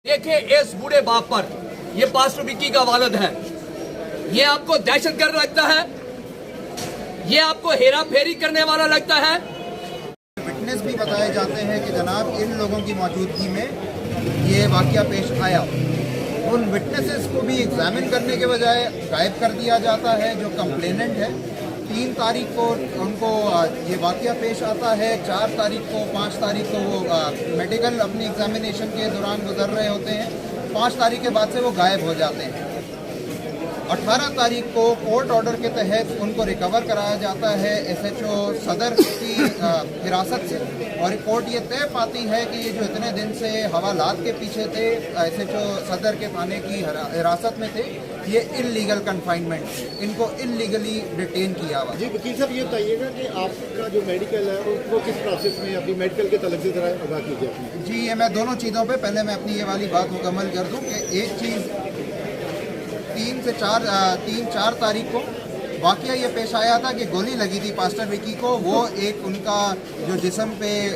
देखे इस बूढ़े बाप पर, ये पास्टर विक्की का वालिद है। ये आपको दहशतगर्द लगता है? ये आपको हेरा फेरी करने वाला लगता है? विटनेस भी बताए जाते हैं कि जनाब इन लोगों की मौजूदगी में ये वाकया पेश आया। उन विटनेसेस को भी एग्जामिन करने के बजाय गायब कर दिया जाता है। जो कंप्लेनेंट है 3 तारीख को उनको ये वाकया पेश आता है, 4 तारीख को 5 तारीख को वो मेडिकल अपनी एग्जामिनेशन के दौरान गुजर रहे होते हैं। 5 तारीख के बाद से वो गायब हो जाते हैं। 18 तारीख को कोर्ट ऑर्डर के तहत उनको रिकवर कराया जाता है SHO सदर की हिरासत से, और कोर्ट ये तय पाती है कि ये जो इतने दिन से हवालात के पीछे थे, SHO सदर के थाने की हिरासत में थे, ये इल्लीगल कन्फाइनमेंट, इनको इल्लीगली डिटेन किया हुआ। जी वकील साहब, ये बताइएगा कि आपका जो मेडिकल है वो किस प्रोसेस में, अपनी मेडिकल के तलब से ज़रा आगाह कीजिए। जी ये मैं दोनों चीज़ों पे पहले मैं अपनी ये वाली बात मुकम्मल कर दूं कि एक चीज़ 3-4 तारीख को वाकया ये पेश आया था कि गोली लगी थी पास्टर विक्की को। वो एक उनका जो जिस्म पे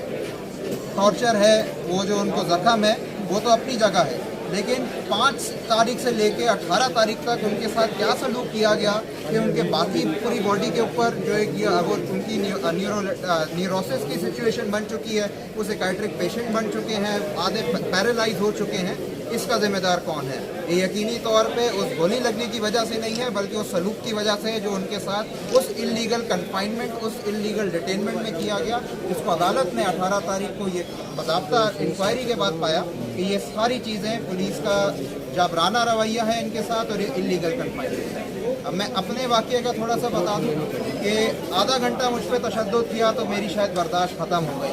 टॉर्चर है, वो जो उनको जख्म है, वो तो अपनी जगह है, लेकिन 5 तारीख से लेके 18 तारीख तक उनके साथ क्या सलूक किया गया कि उनके बाकी पूरी बॉडी के ऊपर जो एक वो उनकी न्यूरोसिस की सिचुएशन बन चुकी है, वो साइकियाट्रिक पेशेंट बन चुके हैं, आधे पैरालाइज हो चुके हैं। इसका जिम्मेदार कौन है? ये यकीनी तौर पे उस गोली लगने की वजह से नहीं है, बल्कि उस सलूक की वजह से जो उनके साथ उस इल्लीगल कन्फाइनमेंट, उस इल्लीगल डिटेनमेंट में किया गया, जिसको अदालत ने 18 तारीख को ये बाकायदा इंक्वायरी के बाद पाया कि ये सारी चीज़ें पुलिस का जाबराना रवैया है इनके साथ, और ये इल्लीगल कन्फाइनमेंट है। अब मैं अपने वाक़े का थोड़ा सा बता दूँ कि आधा घंटा मुझ पर तशद्दुद किया तो मेरी शायद बर्दाश्त ख़त्म हो गई।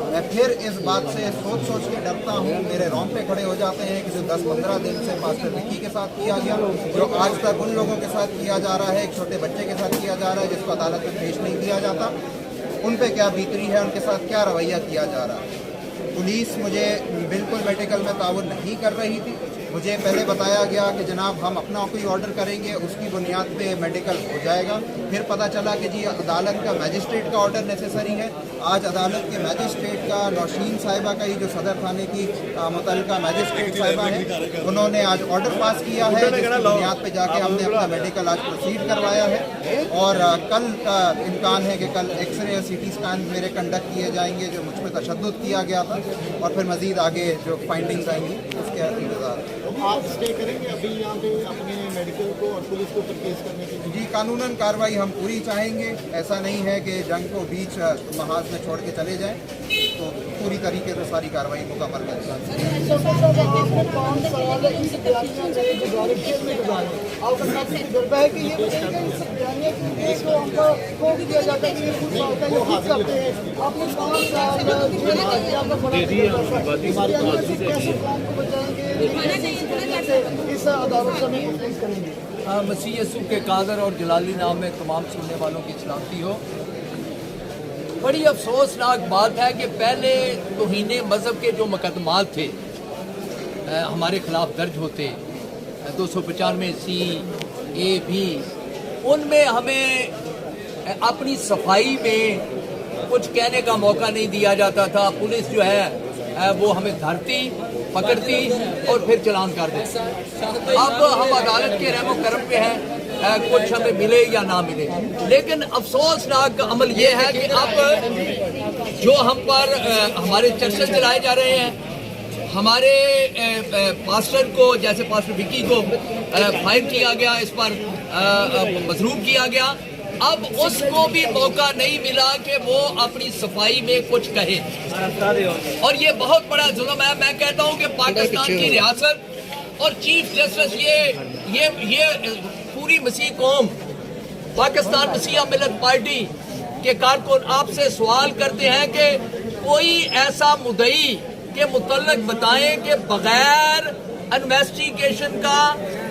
मैं फिर इस बात से सोच के डरता हूँ, मेरे रोंगटे खड़े हो जाते हैं कि जो 10-15 दिन से पास्टर विक्की के साथ किया गया, जो आज तक उन लोगों के साथ किया जा रहा है, एक छोटे बच्चे के साथ किया जा रहा है जिसको अदालत में पेश नहीं किया जाता, उन पे क्या बीतरी है, उनके साथ क्या रवैया किया जा रहा है। पुलिस मुझे बिल्कुल मेडिकल में ताउन नहीं कर रही थी। मुझे पहले बताया गया कि जनाब हम अपना कोई ऑर्डर करेंगे, उसकी बुनियाद पे मेडिकल हो जाएगा। फिर पता चला कि जी अदालत का मैजिस्ट्रेट का ऑर्डर नेसेसरी है। आज अदालत के मैजिस्ट्रेट का, नौशीन साहिबा का, ये जो सदर थाने की मुतल्लिका मैजिस्ट्रेट साहिबा है, उन्होंने आज ऑर्डर पास किया है, जिसकी बुनियाद पे जाके हमने अपना मेडिकल आज प्रोसीड करवाया है। और कल का इम्कान है कि कल एक्सरे और CT स्कैन मेरे कंडक्ट किए जाएंगे, जो मुझ पर तशद्दुद किया गया था, और फिर मज़ीद आगे जो फाइंडिंग्स आएंगी उसके इंतज़ार। आप स्टे करेंगे अभी यहाँ पे अपने मेडिकल को और पुलिस को केस करने के लिए? जी कानूनन कार्रवाई हम पूरी चाहेंगे। ऐसा नहीं है कि जंग को बीच महाज में छोड़ के चले जाएं, तो पूरी तरीके से सारी कार्रवाई मुकम्मल करें। मसीह यसू के कादर और जलाली नाम में तमाम सुनने वालों की सलामती हो। बड़ी अफसोसनाक बात है कि पहले तौहीने मज़हब के जो मुकदमात थे हमारे ख़िलाफ़ दर्ज होते 295C-A-B, उनमें हमें अपनी सफाई में कुछ कहने का मौका नहीं दिया जाता था। पुलिस जो है वो हमें धरती, पकड़ती और फिर चलान कर देती। अब हम अदालत के रहमो करम पे हैं, कुछ हमें मिले या ना मिले, लेकिन अफसोसनाक अमल ये है कि अब जो हम पर हमारे चर्चे चलाए जा रहे हैं, हमारे पास्टर को, जैसे पास्टर विक्की को फायर किया गया, इस पर मजरूब किया गया, अब उसको भी मौका नहीं मिला कि वो अपनी सफाई में कुछ कहे, और ये बहुत बड़ा जुल्म है। मैं कहता हूँ कि पाकिस्तान की रियासत और चीफ जस्टिस ये पूरी मसीह कौम, पाकिस्तान मसीह मिलत पार्टी के कारकुन आपसे सवाल करते हैं कि कोई ऐसा मुद्दई के मुतल्लक बताएं कि बगैर इन्वेस्टिगेशन का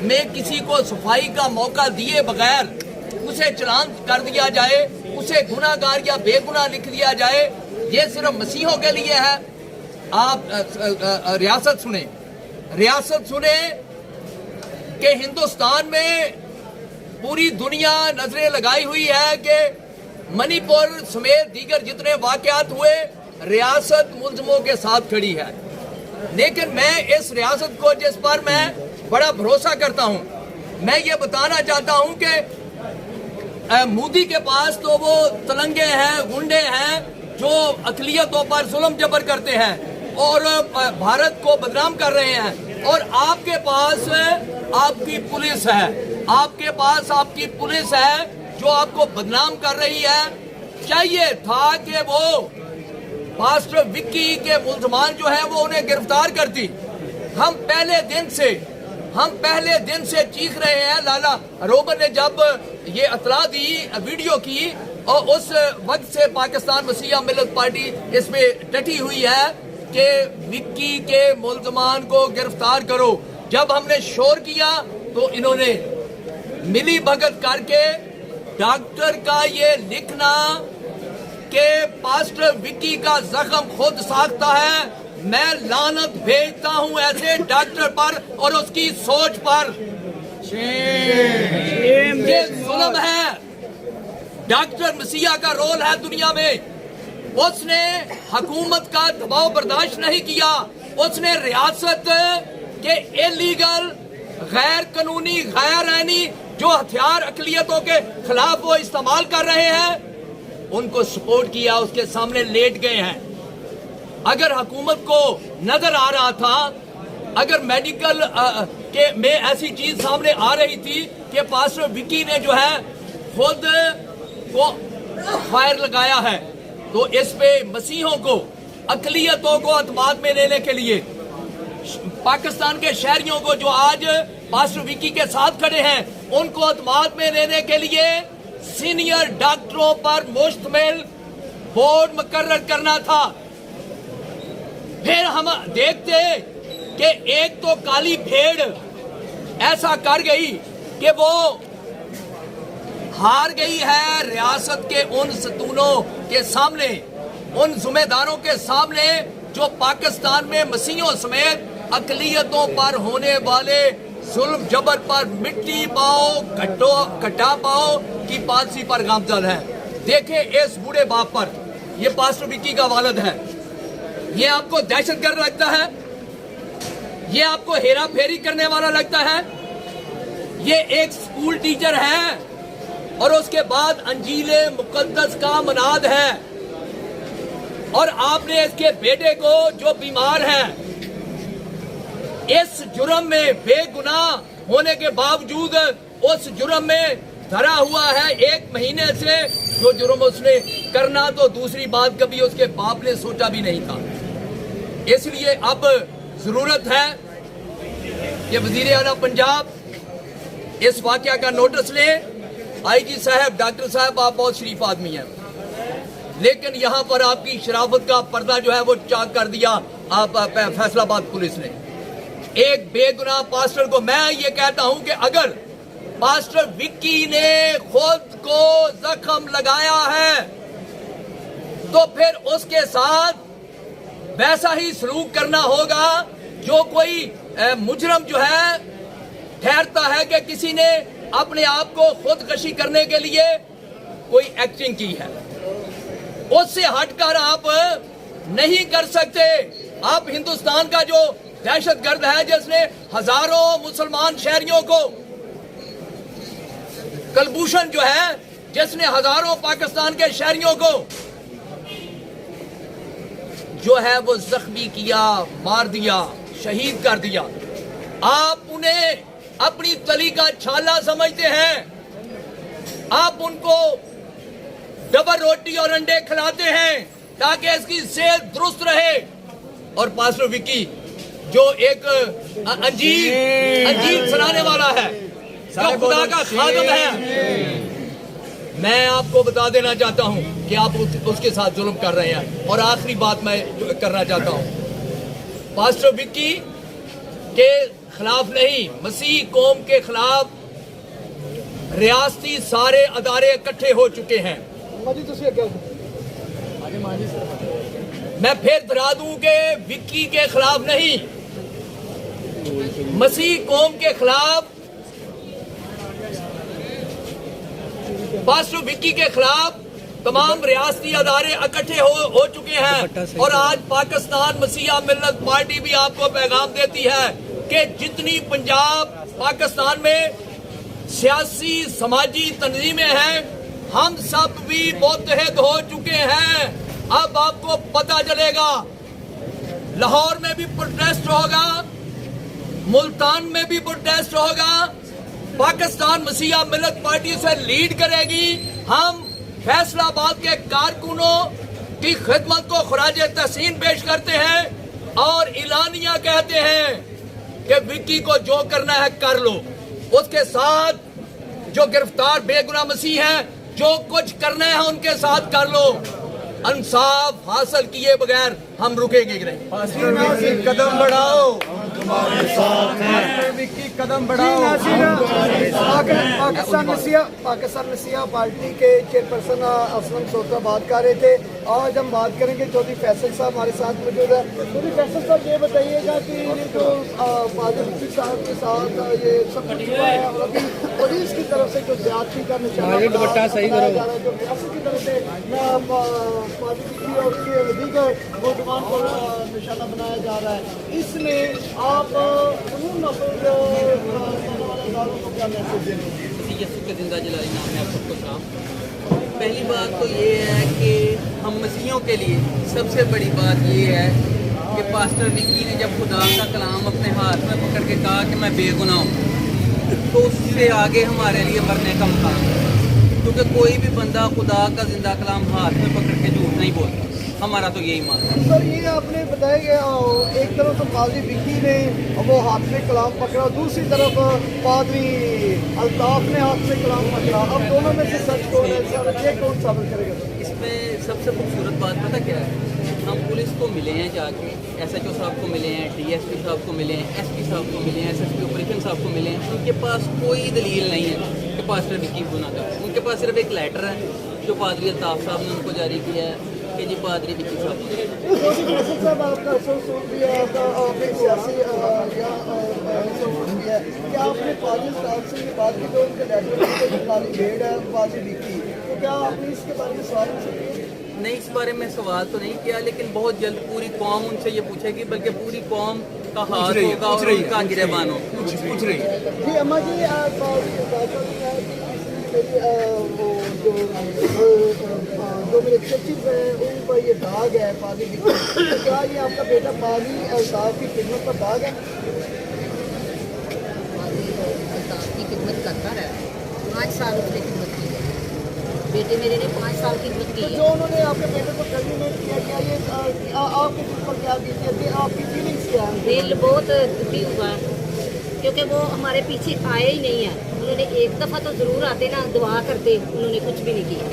में किसी को सफाई का मौका दिए बगैर उसे चलान कर दिया जाए, उसे गुनाहगार या बेगुनाह लिख दिया जाए। ये सिर्फ मसीहों के लिए है। आप रियासत सुने कि हिंदुस्तान में पूरी दुनिया नजरें लगाई हुई है कि मणिपुर समेत दीगर जितने वाकयात हुए, रियासत मुल्ज़िमों के साथ खड़ी है। لیکن میں اس ریاست کو جس پر میں بڑا بھروسہ کرتا ہوں، میں یہ بتانا چاہتا ہوں کہ مودی کے پاس تو وہ تلنگے ہیں، گنڈے ہیں جو اقلیتوں پر ظلم جبر کرتے ہیں اور بھارت کو بدنام کر رہے ہیں، اور آپ کے پاس آپ کی پولیس ہے، آپ کے پاس آپ کی پولیس ہے جو آپ کو بدنام کر رہی ہے۔ چاہیے تھا کہ وہ پاسٹر وکی کے ملزمان جو ہیں وہ انہیں گرفتار کرتی۔ ہم پہلے دن سے چیخ رہے ہیں، لالا روبن نے جب یہ اطلاع دی، ویڈیو کی، اور اس وقت سے پاکستان مسیح ملت پارٹی اس میں ڈٹی ہوئی ہے کہ وکی کے ملزمان کو گرفتار کرو۔ جب ہم نے شور کیا تو انہوں نے ملی بھگت کر کے ڈاکٹر کا یہ لکھنا کہ پاسٹر وکی کا زخم خود ساختہ ہے، میں لعنت بھیجتا ہوں ایسے ڈاکٹر پر اور اس کی سوچ پر۔ یہ ظلم ہے۔ ڈاکٹر مسیحا کا رول ہے دنیا میں، اس نے حکومت کا دباؤ برداشت نہیں کیا، اس نے ریاست کے ایلیگل، غیر قانونی، غیر آئینی جو ہتھیار اقلیتوں کے خلاف وہ استعمال کر رہے ہیں ان کو سپورٹ کیا، اس کے سامنے لیٹ گئے ہیں۔ اگر حکومت کو نظر آ رہا تھا، اگر میڈیکل میں ایسی چیز سامنے آ رہی تھی کہ پاسٹر وکی نے جو ہے خود کو فائر لگایا ہے، تو اس پہ مسیحوں کو، اقلیتوں کو اعتماد میں لینے کے لیے، پاکستان کے شہریوں کو جو آج پاسٹر وکی کے ساتھ کھڑے ہیں ان کو اعتماد میں لینے کے لیے سینئر ڈاکٹروں پر مشتمل بورڈ مقرر کرنا تھا۔ پھر ہم دیکھتے کہ ایک تو کالی بھیڑ ایسا کر گئی کہ وہ ہار گئی ہے ریاست کے ان ستونوں کے سامنے، ان ذمہ داروں کے سامنے جو پاکستان میں مسیحوں سمیت اقلیتوں پر ہونے والے ظلم جبر پر مٹی پاؤ کٹا پاؤ کی پالیسی پر گامزن ہے۔ دیکھیں اس بوڑھے باپ پر، یہ پاسٹر وکی کا والد ہے، یہ آپ کو دہشت گرد لگتا ہے؟ یہ آپ کو ہیرا پھیری کرنے والا لگتا ہے؟ یہ ایک سکول ٹیچر ہے اور اس کے بعد انجیل مقدس کا مناد ہے، اور آپ نے اس کے بیٹے کو جو بیمار ہے اس جرم میں بے گناہ ہونے کے باوجود اس جرم میں دھرا ہوا ہے 1 مہینے سے، جو جرم اس نے کرنا تو دوسری بات کبھی اس کے باپ نے سوچا بھی نہیں تھا۔ اس لیے اب ضرورت ہے کہ وزیر اعلیٰ پنجاب اس واقعہ کا نوٹس لے۔ آئی جی صاحب، ڈاکٹر صاحب، آپ بہت شریف آدمی ہیں، لیکن یہاں پر آپ کی شرافت کا پردہ جو ہے وہ چاک کر دیا آپ فیصل آباد پولیس نے۔ ایک بے گناہ پاسٹر کو، میں یہ کہتا ہوں کہ اگر پاسٹر وکی نے خود کو زخم لگایا ہے تو پھر اس کے ساتھ ویسا ہی سلوک کرنا ہوگا جو کوئی مجرم جو ہے ٹھہرتا ہے کہ کسی نے اپنے آپ کو خودکشی کرنے کے لیے کوئی ایکٹنگ کی ہے، اس سے ہٹ کر آپ نہیں کر سکتے۔ آپ ہندوستان کا جو دہشت گرد ہے جس نے ہزاروں مسلمان شہریوں کو، کلبھوشن جو ہے جس نے ہزاروں پاکستان کے شہریوں کو جو ہے وہ زخمی کیا، مار دیا، شہید کر دیا، آپ انہیں اپنی تلی کا چھالا سمجھتے ہیں، آپ ان کو ڈبل روٹی اور انڈے کھلاتے ہیں تاکہ اس کی صحت درست رہے، اور پاسٹر وکی جو ایک انجیل سنانے والا ہے، جو خدا کا خادم ہے، میں آپ کو بتا دینا چاہتا ہوں کہ آپ اس کے ساتھ ظلم کر رہے ہیں۔ اور آخری بات میں کرنا چاہتا ہوں، پاسٹر وکی کے خلاف نہیں، مسیح قوم کے خلاف ریاستی سارے ادارے اکٹھے ہو چکے ہیں۔ میں پھر بتا دوں کہ وکی کے خلاف نہیں، مسیح قوم کے خلاف، پاسٹر وکی کے خلاف तमाम रियासती अदारे इकट्ठे हो चुके हैं और आज पाकिस्तान मसीहा मिल्लत पार्टी भी आपको पैगाम देती है कि जितनी पंजाब पाकिस्तान में सियासी समाजी तंजीमें हैं हम सब भी मुत्तहिद हो चुके हैं। अब आपको पता चलेगा, लाहौर में भी प्रोटेस्ट होगा, मुल्तान में भी प्रोटेस्ट होगा, पाकिस्तान मसीहा मिल्लत पार्टी से लीड करेगी। हम फैसलाबाद के कारकुनों की खिदमत को खराज तहसीन पेश करते हैं और इलानिया कहते हैं कि विक्की को जो करना है कर लो। उसके साथ जो गिरफ्तार बेगुनाह मसीह हैं, जो कुछ करना है उनके साथ कर लो। इंसाफ हासिल किए बगैर हम रुकेंगे नहीं। कदम बढ़ाओ, विक्की कदम बढ़ाओ। पाकिस्तान मसीहा पार्टी के चेयरपर्सन असलम सोता बात कर रहे थे। आज हम बात करेंगे चौधरी फैसल साहब हमारे साथ मौजूद है। चौधरी फैसल साहब ये बताइएगा कि ये जो फादर मुफ्ती साहब के साथ ये सब कुछ हुआ है और अभी पुलिस की तरफ से जो ज्यादती का निशाना बनाया जा रहा है, जो रियासत की तरफ से फादर मुफ्ती और उसके दीगर नौजवान को निशाना बनाया जा रहा है, इसमें आप को क्या मैसेज देंगे? यसु के जिंदा जलाली नाम है आप सबको सलाम। पहली बात तो ये है कि हम मसीहियों के लिए सबसे बड़ी बात ये है कि पास्टर विक्की ने जब खुदा का कलाम अपने हाथ में पकड़ के कहा कि मैं बेगुनाह हूँ, तो उससे आगे हमारे लिए मरने का मुकाम है, क्योंकि कोई भी बंदा खुदा का जिंदा कलाम हाथ में पकड़ के झूठ नहीं बोलता। हमारा तो यही मानना है। सर ये आपने बताया कि एक तरफ तो पादरी विक्की ने वो हाथ में कलाम पकड़ा, दूसरी तरफ पादरी अल्ताफ ने हाथ में कलाम पकड़ा। अब दोनों में से सच कौन है सर, ये कौन साबित करेगा? इसमें सबसे खूबसूरत बात पता क्या है, हम पुलिस को मिले हैं जाके, SHO साहब को मिले हैं, DSP साहब को मिले हैं, SP साहब को मिले हैं, SSP ऑपरेशन साहब को मिले हैं। उनके पास कोई दलील नहीं है कि पास्टर विक्की गुनाहगार है। उनके पास सिर्फ एक लेटर है जो पादरी अल्ताफ साहब ने उनको जारी किया है कि जी पादरी विक्की साहब आपका सुन दिया, आपने सियासी क्या आपने पादरी साहब से ये बात की, जो उनके लेटर में भेड़ है पादरी विक्की, तो क्या आपने इसके बारे में सवाल पूछ सकते हैं? नहीं, इस बारे में सवाल तो नहीं किया, लेकिन बहुत जल्द पूरी कौम उनसे ये पूछेगी, बल्कि पूरी कौम का हाथ होगा और उनका गिरबान होगा। पूछ रही है जी अम्मा जी, जो मेरे सचिव हैं उन पर ये दाग है पानी की, तो क्या ये आपका बेटा पानी अल्ताफ की खिदमत पर दाग है? अल्ताफ की खिदमत करता रहा, 5 साल उसने खिदमत की है। बेटे मेरे ने 5 साल की खिदमत की तो है। जो उन्होंने आपके बेटे को टर्मिनेट किया, क्या ये आपके दिल पर क्या बीती, आपकी फीलिंग्स क्या है? दिल बहुत दुखी हुआ है, क्योंकि वो हमारे पीछे आए ही नहीं है। उन्होंने एक दफ़ा तो ज़रूर आते ना, दुआ करते, उन्होंने कुछ भी नहीं किया।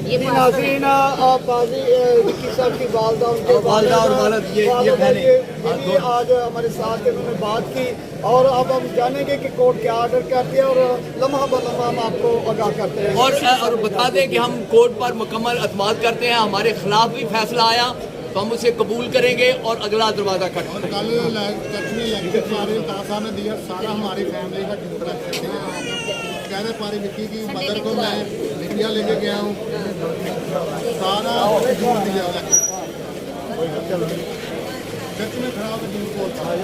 ये नाज़रीन, पादरी विक्की साहब की वालदा, उनके वालदा और वालिद ये बहनें ये आज हमारे साथ उन्होंने बात की और अब हम जानेंगे कि कोर्ट क्या ऑर्डर करती है और लम्हा ब लम्हा हम आपको आगाह करते हैं। और बता दें कि हम कोर्ट पर मुकम्मल अतमाद करते हैं। हमारे खिलाफ भी फैसला आया तो हम उसे कबूल करेंगे और अगला दरवाजा और कल चर्च में लेक्चर सारे तासा ने दिया, सारा हमारी फैमिली का टुकड़ा करते हैं। कह रहे पारी विक्की की मदर को मैं इंडिया लेके गया हूँ, सारा जोड़ दिया चर्च में खड़ा होकर झूठ बोलता है।